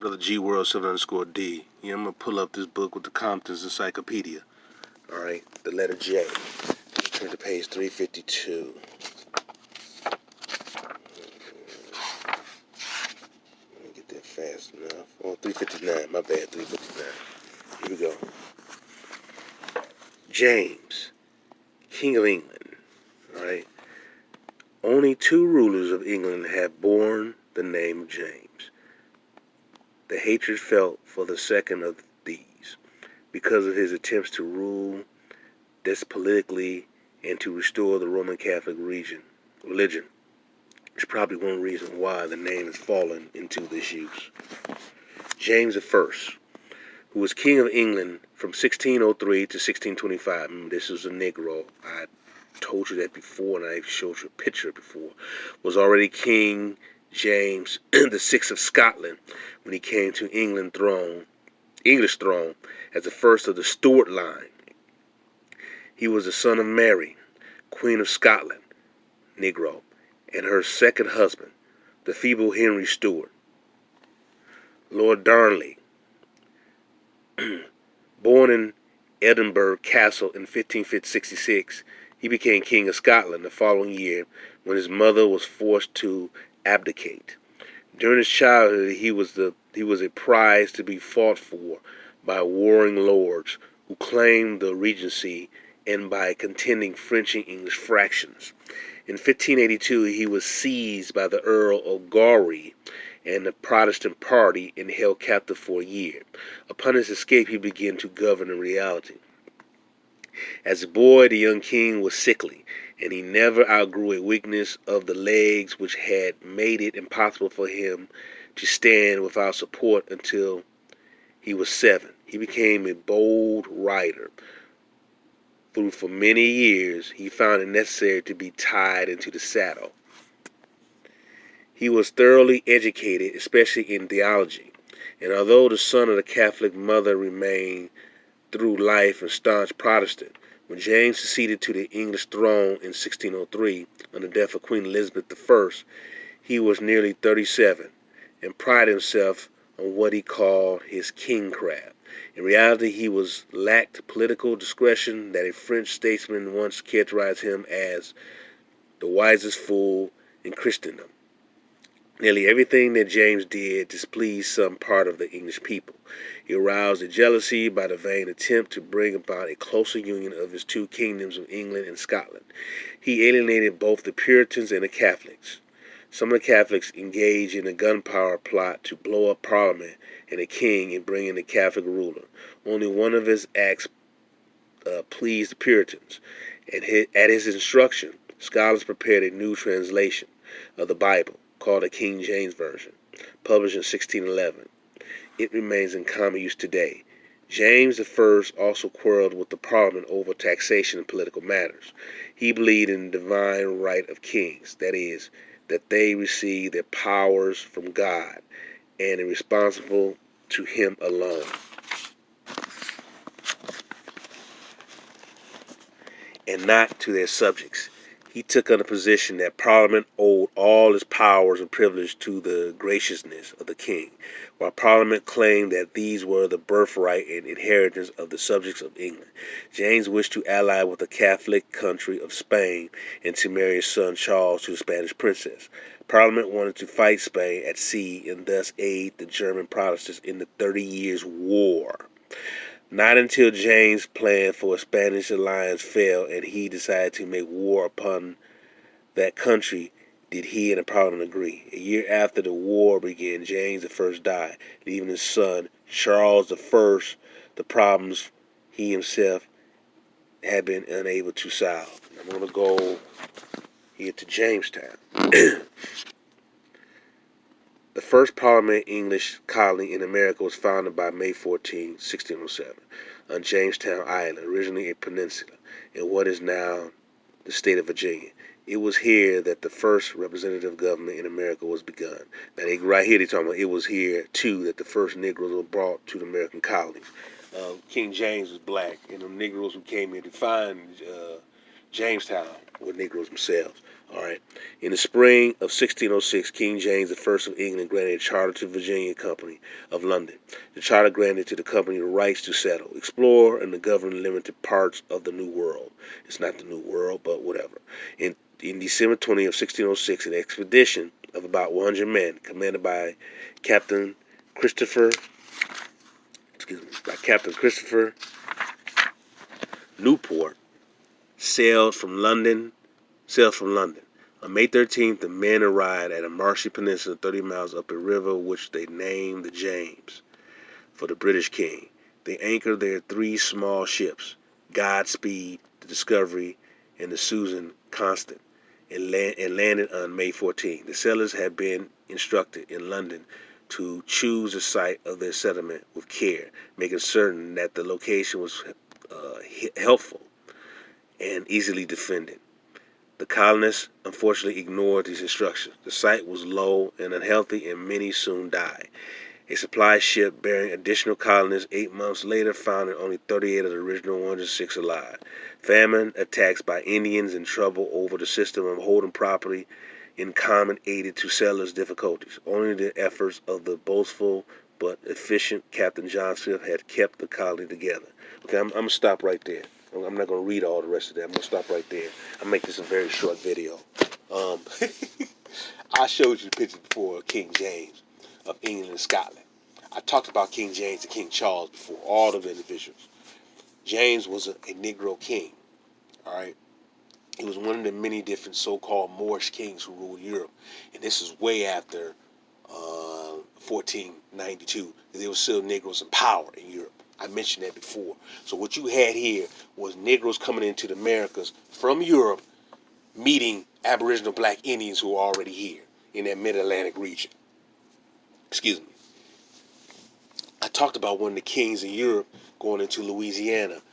Brother G World 7_D. Yeah, I'm gonna pull up this book with the Compton's Encyclopedia. All right, the letter J. Turn to page 352. Let me get that fast enough. Oh, 359. My bad, 359. Here we go. James, King of England. All right. Only 2 rulers of England have borne the name of James. The hatred felt for the second of these, because of his attempts to rule despotically and to restore the Roman Catholic religion. It's probably one reason why the name has fallen into this use. James I, who was King of England from 1603 to 1625. This was a Negro. I told you that before, and I showed you a picture before. Was already King James the Sixth of Scotland when he came to English throne, as the first of the Stuart line. He was the son of Mary, Queen of Scotland, Negro, and her second husband, the feeble Henry Stuart. Lord Darnley, born in Edinburgh Castle in 1566, he became King of Scotland the following year when his mother was forced to abdicate. During his childhood, he was a prize to be fought for by warring lords who claimed the regency and by contending French and English fractions. In 1582, he was seized by the Earl of Gorey and the Protestant party and held captive for a year. Upon his escape, he began to govern in reality. As a boy, the young king was sickly, and he never outgrew a weakness of the legs which had made it impossible for him to stand without support until he was 7. He became a bold rider. For many years, he found it necessary to be tied into the saddle. He was thoroughly educated, especially in theology, and although the son of a Catholic mother, remained through life a staunch Protestant. When James succeeded to the English throne in 1603, on the death of Queen Elizabeth I, he was nearly 37 and prided himself on what he called his kingcraft. In reality, he lacked political discretion that a French statesman once characterized him as the wisest fool in Christendom. Nearly everything that James did displeased some part of the English people. He aroused their jealousy by the vain attempt to bring about a closer union of his 2 kingdoms of England and Scotland. He alienated both the Puritans and the Catholics. Some of the Catholics engaged in a gunpowder plot to blow up Parliament and the king and bring in a Catholic ruler. Only one of his acts pleased the Puritans, and at his instruction, scholars prepared a new translation of the Bible, called the King James Version, published in 1611. It remains in common use today. James I also quarreled with the Parliament over taxation and political matters. He believed in the divine right of kings, that is, that they receive their powers from God and are responsible to Him alone, and not to their subjects. He took on the position that Parliament owed all its powers and privileges to the graciousness of the king, while Parliament claimed that these were the birthright and inheritance of the subjects of England. James wished to ally with the Catholic country of Spain and to marry his son Charles to the Spanish princess. Parliament wanted to fight Spain at sea and thus aid the German Protestants in the 30 Years' War. Not until James' plan for a Spanish alliance failed and he decided to make war upon that country did he and the Parliament agree. A year after the war began, James I died, leaving his son, Charles I, the problems he himself had been unable to solve. I'm going to go here to Jamestown. The first Parliament English colony in America was founded by May 14, 1607, on Jamestown Island, originally a peninsula, in what is now the state of Virginia. It was here that the first representative government in America was begun. Now, right here, they're talking about it was here, too, that the first Negroes were brought to the American colonies. King James was black, and the Negroes who came here to find Jamestown were Negroes themselves. All right. In the spring of 1606, King James I of England granted a charter to the Virginia Company of London. The charter granted to the company the rights to settle, explore, and to govern limited parts of the New World. It's not the New World, but whatever. In December 20 of 1606, an expedition of about 100 men, commanded by Captain Christopher, Newport, sailed from London. On May 13th, the men arrived at a marshy peninsula 30 miles up a river which they named the James for the British king. They anchored their three small ships, Godspeed, the Discovery, and the Susan Constant, and landed on May 14th. The sailors had been instructed in London to choose the site of their settlement with care, making certain that the location was helpful and easily defended. The colonists unfortunately ignored these instructions. The site was low and unhealthy, and many soon died. A supply ship bearing additional colonists 8 months later found only 38 of the original 106 alive. Famine, attacks by Indians, and trouble over the system of holding property in common aided to settlers' difficulties. Only the efforts of the boastful but efficient Captain John Smith had kept the colony together. Okay, I'm going to stop right there. I'm not going to read all the rest of that. I'm going to stop right there. I'll make this a very short video. I showed you the picture before of King James of England and Scotland. I talked about King James and King Charles before, all of the individuals. James was a Negro king, all right? He was one of the many different so-called Moorish kings who ruled Europe. And this is way after 1492. There were still Negroes in power in Europe. I mentioned that before. So what you had here was Negroes coming into the Americas from Europe, meeting Aboriginal black Indians who were already here in that mid-Atlantic region. Excuse me. I talked about one of the kings in Europe going into Louisiana